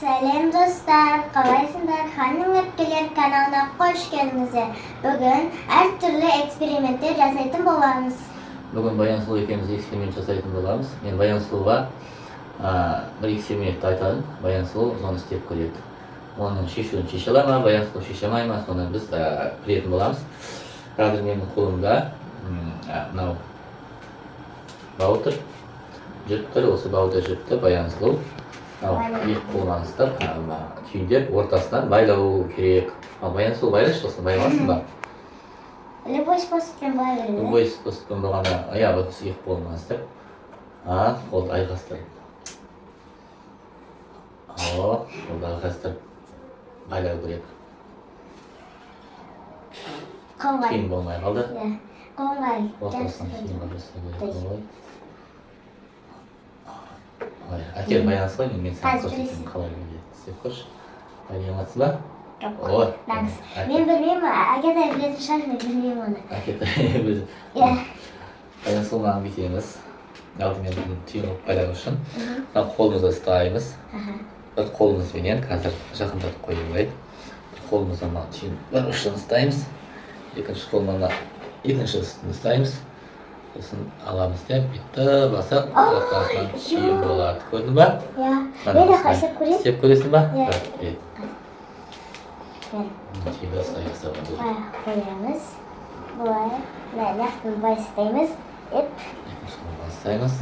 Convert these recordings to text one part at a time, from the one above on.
Сәлем достар, қалайсыңдар? Ханым өпкелер каналына қош келдіңіздер. Бүгін әртүрлі эксперименттер жасайтын боламыз. Бүгін Баян Сұлу екеуміз эксперимент жасайтын боламыз. Мен Баян Сұлуға бір экспериментті айтайын. Баян Сұлу соны істеп көреді. Оның шешуін шеше ала ма, Баян Сұлу шеше алмай ма, соны біз білетін боламыз. Қазір менің қолымда мынау бауытыр жүріп тұр. Осы бауытыр жүріпті Баян Сұлу. Екі қолынан ұстап, түйіндеп ортасынан байлау керек. Баян Сұлу байлашы, осыны байласын ба? Любой способпен байлайды. Любой способпен болғанда аяғы екі қолынан ұстап, қолды айқастырып. Қолды айқастырып байлау керек. Кейін болмай қалды. Қолғай. Ортасынан кейін қалды керек. Әкел Баян Сұлу, мен саған көрсетемін қалай істеп көрші. Байламатсың ба? Жоқ, мен білмеймін, Әкетай білетін шығар, мен білмеймін оны. Әкетай біледі. Баян Сұлу маған бүйтеміз. Алдымен түйін қылып байлау үшін қолымызды ұстаймыз. Бір қолымызбенен қазір жақындатып қойылайды. Бір қолымыздан түйін бір ұшын ұстаймыз. Екінші қолымыздан екінші ұшын ұстаймыз. Сосын аламыз деп, бітті басып, ортасынан түйін болады. Көрдің ба? Мен де қасып көрейін. Істеп көресің ба? Түйін қоямыз. Бұлай, нәқтін бастаймыз. Екінші қолын бастаймыз.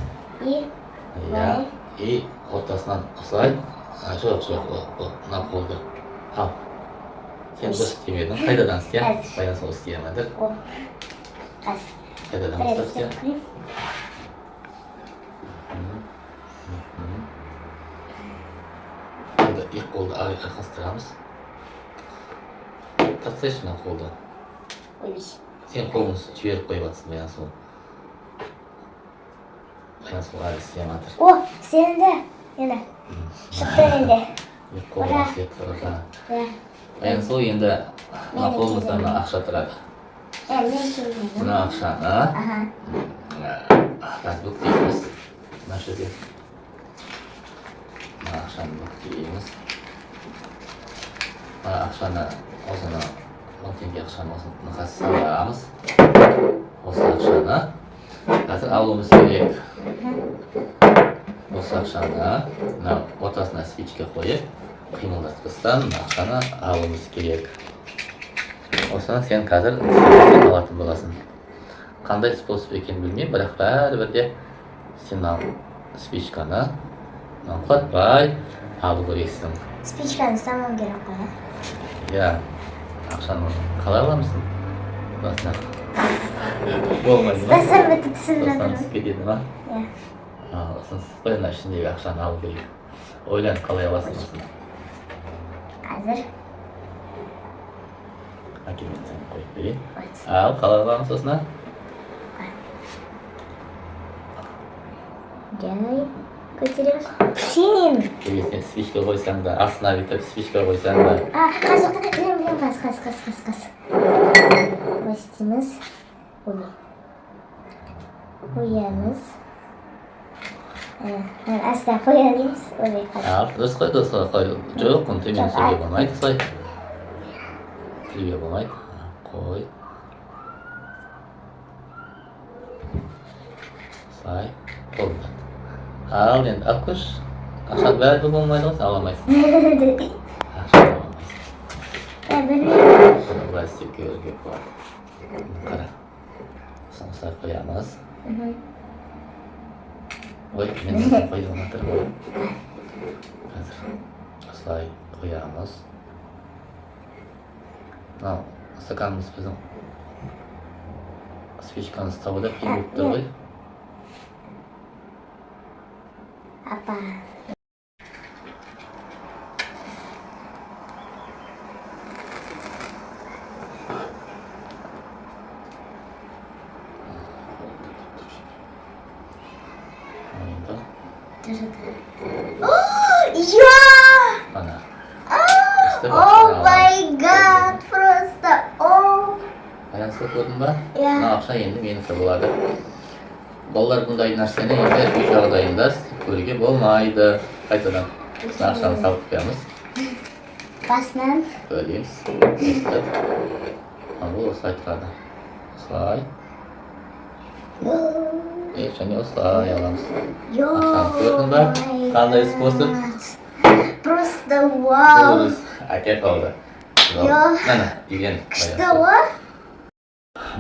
И ортасынан ұсай. Жоқ, мына қолды. Ал. Сен дұрыс істемедің. Қайдадан істе? Баян Сұлу істеймәдір. Қайдадан істеп істе? Екі қолды айқастырамыз. Тартсайшы мына қолды. Сен қолыңды жіберіп қойып жатсың Баян Сұлу. Баян Сұлу әлі істемәдір. Істеймді. Ені. Шықты енді. Екі қолды істеп. Баян Сұлу енді мына қолымызда ақша тұрады. Мына ақшаны қазір бүктейміз. Мына жерде мына ақшаны бүктейміз. Мына ақшаны осыны 10 теңге ақшаны осыны қазір саламыз. Осы ақшаны қазір алуымыз керек. Осы ақшаны ортасына спичка қойып қимылдатпастан ақшаны алуымыз керек. Осыны сен қазір алатын боласың. Қандай способ екенін білмеймін, бірақ бәрібір де сен спичканы құлатпай алу керексің. Спичканы ұстамам керек қой. Иә, ақшаны қалай аламысың? Басына. Болмайды ма? Ұстасам бітті түсіп жатырмын. Ұстансыз кетеді ма? Иә. Ұстансыз қойына ішіндегі ақшаны алу керек. Ойланып қалай аласың осыны? Қазір. Әкемен сен қойып берейін. Ал, қалай аламыз осына? Жай, көтереміз. Сен! Сен спичка қойсаң да, астына бүйтіп спичка қойсаң да. Білем, қас. Бастаймыз. Қоямыз. Аста қоялымыз. Ал, дұрыс қой. Жоқ, оны төмен түсіруге болмайды, солай. Түсіруге болмайды. Қой. Сай, қолында. Ал, енді алып көрші. Ақшаны бәрі болмайды ғой, аламайсың. Ақшаны аламайсың. Білмеймін. Бұлай істеп көруге болады. Қара. Осылай қоямыз. Ой, мен қойдым атыр ғой. Қазір осылай қоямыз. Мынау стаканымыз біздің спичканы ұстауы да қиын болып тұр ғой. Апа. Ана. О май гад, просто Баян Сұлу көрдің ба? Мына ақша енді менікі болады. Балалар бұндай нәрсені енді үй жағдайында істеп көруге болмайды. Қайтадан. Ақшаны салып қоямыз. Басынан. Бөлеміз. Бұл осылай тұрады. Осылай. Және осылай аламыз. Ақшаны көрдің ба? Қандай способ? Просто вау. Әке қалды. Мәні, үйген. Күшті ғой?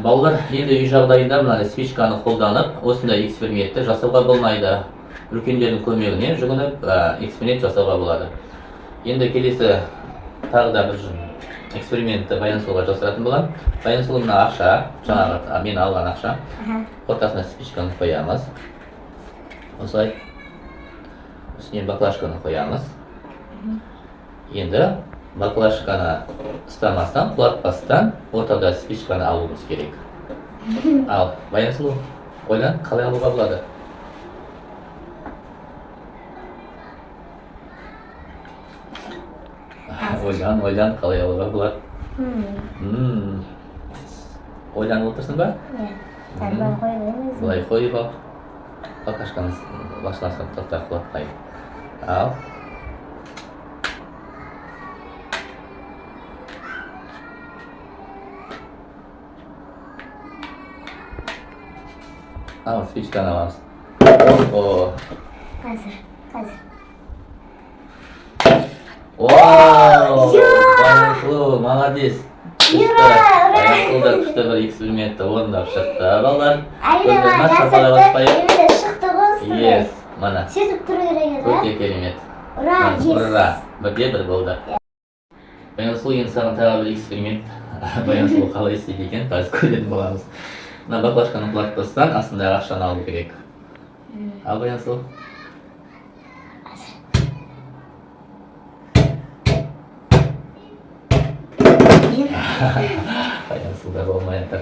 Балалар, енді үй жағдайында мына спичканы қолданып, осындай экспериментті жасауға болмайды. Үлкендердің көмегіне жүгініп, эксперимент жасауға болады. Енді келесі тағы да бір экспериментті баянсұлуға жасыратын болам. Баянсұлу мына ақша, жаңағы мен алған ақша, ортасына спичканы қоямыз. Осылай үстіне баклажканы қоямыз. Енді баклажканы ұстамастан, құлатпастан ортада спичканы алуымыз керек. Ал, Баянсұлу, ойлан, қалай алуға болады? Ойлан, қалай алуға болады? Ойланып отырсың ба? Тәрбай қойып Бұлай қойып ал. Баклажканы башласып тоқта құлатпай. Ал. Ал, спичканы аламыз. Қазір. Вау! Баянсұлу, молодец! Баянсұлу да күшті бір экспериментті орындап шықты, балалар. Айдаға жасырды, емді шықты ғылсын. Yes, мана. Сөйтіп тұру керек еді. Өте керемет. Ура, yes. Ура! Бірде бір болды. Баянсұлу, енді саған тағы бір эксперимент. Баянсұлу қалай істейді екен, қазір көретін боламыз. Мына баклажканы құлатпастан астындағы ақшаны алу керек. Ал, Баянсұлу. Баянсұлуда болмай жатыр.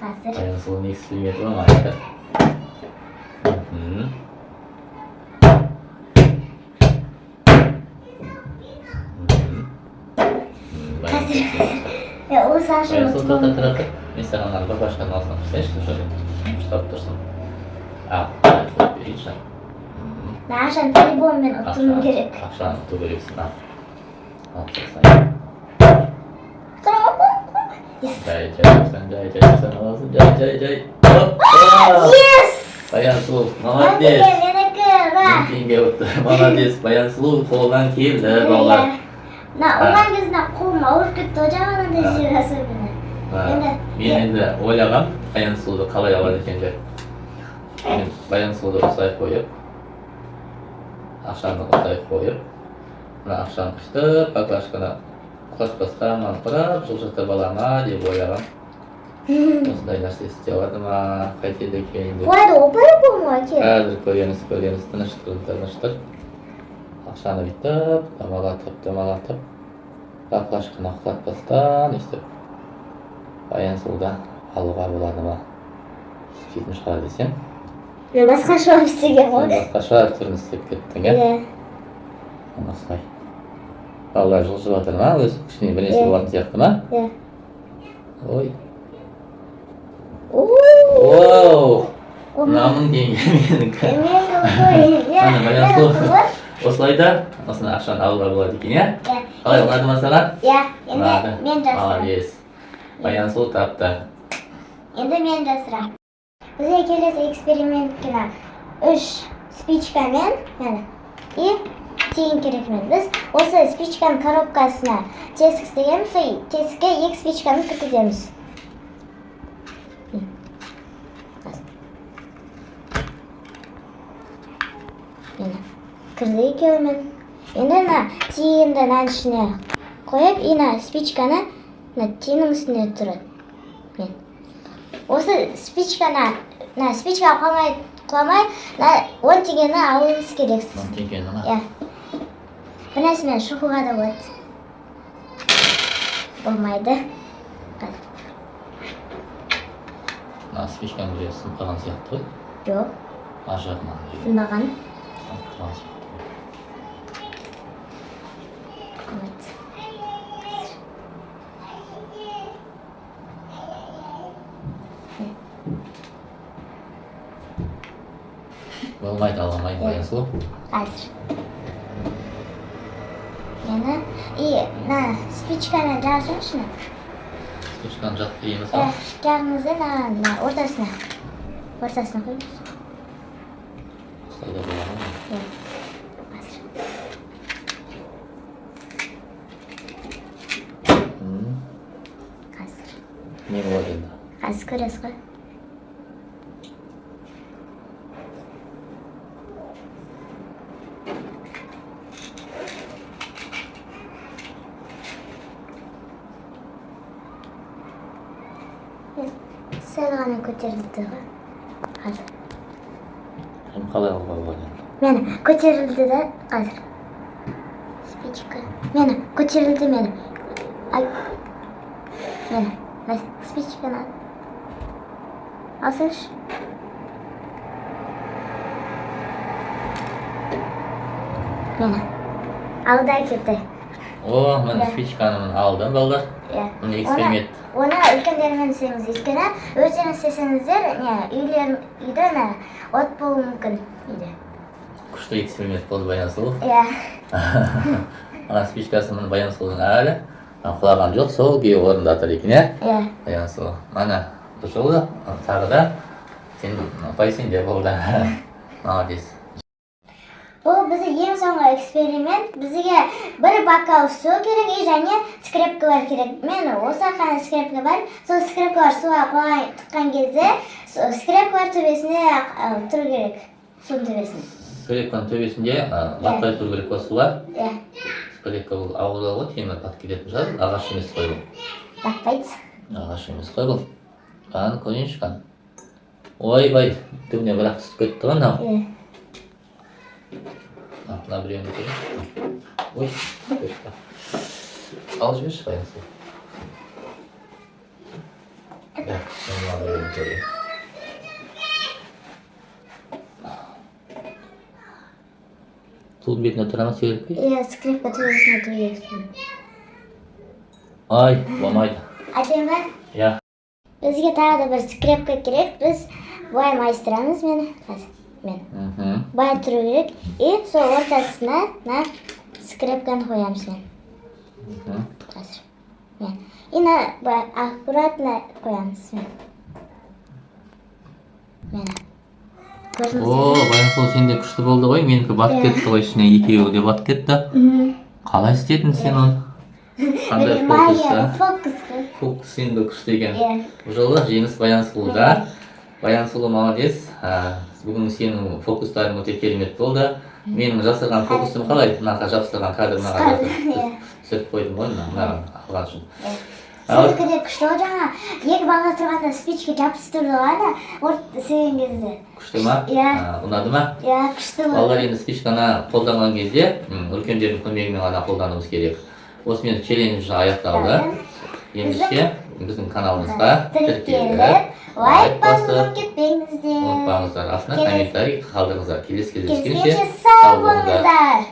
Қазір. Баянсұлудың эксперименті болмай жатыр. Қазір. Осы ашын Баянсұлу тұр. Мен саған ана баклажканы астына қойсайшы, шөре. Ұстап тұрсын. Ал, қойып берейінші. Ашын по-любому ұтуым керек. Ақшаны ұту керексің. Ал, тұрсай. Жай аласың, жай. Yes! Баянсұлу, молодец! Менікі, ура! Теңге ұтты, молодец! Баянсұлу қолынан келді, балалар. Оған кезінде қолым ауыр кетті, жағанында жер особенно. Мен енді ойлағам, Баянсұлуды қалай алады екен деп. Мен Баянсұлуды осылай қойып, ақшаны осылай қойып, мына ақшаны қыштып, баклажканы құлатпастан құрап, жылжытып алама деп ойлағам. Осындай нәрсе істей алады ма, қайтеді екен деп. Қойды опай болмай кен. Қазір көреміз, тыныштыр. Ақшаны бүйтіп, домалатып, баклажканы құлатпастан өстіп. Баянсұлудан алуға болады ма? Сөйтетін шығар десем. Мен басқаша істеген ғой. Басқаша түрін істеп кеттің, е? Осылай. Балалар жылжып жатыр ма? Өз күшіне бірнеше болатын сияқты ма? Ой. Оу! Намың теңге менікі. Ана Баянсұлу. Осылайда, осыны ақшаны алуға болады екен, е? Қалай ұнады ма саған? Енді мен жасырам. Молодец. Баянсұлу тапты. Енді мен жасырам. Бізге келесі эксперименткіна 3 спичкамен, и тиын керекмен. Біз осы спичканың коробкасына тесік істегенбіз, тесікке 2 спичканы кіргіземіз. Кірді екеуімен. Енді тиынды ішіне қойып, спичканы тиынның үстіне тұрады. Осы спичканы, спичка құламай, 10 теңгені алуыңыз керексіз. 10 теңгені ма? Бір нәрсемен шұқуға да болады. Болмайды. Спичканы біреу сынып қалған сияқты ғой? Жоқ. Ар жағынан. Сынбаған. Болмайды, аламайды Баянсұлу. Қазір. Мені. И на спичканы жағыңызшы. Спичканы жақып дейміз, Жағыңызды на ортасына. Ортасына қойыңыз. Осылай да болады ма? Қазір. Не болады енді? Қазір көресіз ғой. Сәл ғана көтерілді ғой. Қазір. Қалай алуға болады? Мені көтерілді да қазір. Спичка. Мені көтерілді мені. Ай. Мені. Спичканы алсаңшы. Мені. Алды әкетті. О, мен спичканы алдым, балдар. Міне эксперимент. Оны үлкендермен істеңіз. Өйткені өздеріңіз істесеңіздер, үйде от болуы мүмкін. Күшті эксперимент болды Баян сұлу. Ана спичкасын Баян сұлудың әлі құлаған жоқ, сол күйі орында тұр екен, Баян сұлу. Мана жолы тағы да сен пайдасын де болды. Молодец. Бұл бізде ең соңғы эксперимент. Бізге бір бокал су керек және скрепкалар керек. Мен осы қана скрепка бар. Сол скрепкалар суға тұққан кезде скрепкалар төбесіне тұру керек. Судың төбесіне. Скрепканың төбесінде батпай тұру керек па суға? Скрепка бұл ауылда ғой, темір батып кететін шығар. Ағаш емес қой бұл. Батпайды. Ағаш емес қой бұл. Баған көрейінші қан. Ой-бай, түбіне бірақ түсіп кетті ғой мынау. Мына біреуін көрейін. Ой, кетті. Алып жіберші Баян сұлу. Мына біреуін көрейін. Судың бетіне тұра ма себеп? Скрепка төбесіне тұру керек. Ай, болмайды. Айтайын ба? Бізге тағы да бір скрепка керек. Біз былай майыстырамыз мені. Мен. Былай тұру керек. И сол ортасына скрепканы қоямыз мен. Қазір. И аккуратно қоямыз мен. Мені. О, Баян сұлу сенде күшті болды ғой. Менікі батып кетті ғой, ішіне екеуі де батып кетті. Қалай істедің сен оны? Қандай фокус? Фокус енді күшті екен. Бұл жолы жеңіс Баян сұлуда. Баян сұлу молодец. Бүгін сенің фокустарың өте керемет болды. Менің жасырған фокусым қалай? Мынаға жабыстырған кадрыма түсіріп қойдым ғой, мынаған алған үшін. Сіздікі де күшті ғой, жаңа екі бала тұрғанда спичка жабыстырды ғой, сүйген кезде. Күшті ма? Ұнады ма? Күшті ғой. Балалар енді спичканы қолданған кезде үлкендердің көмегімен ғана қолдануымыз керек. Осымен челлендж аяқталды. Ендеше біздің каналымызға тіркеліп, лайк басып кетпеңіздер. Ұмытпаңыздар, астына комментарий қалдырыңыздар. Келесі кездескенше сау болыңыздар.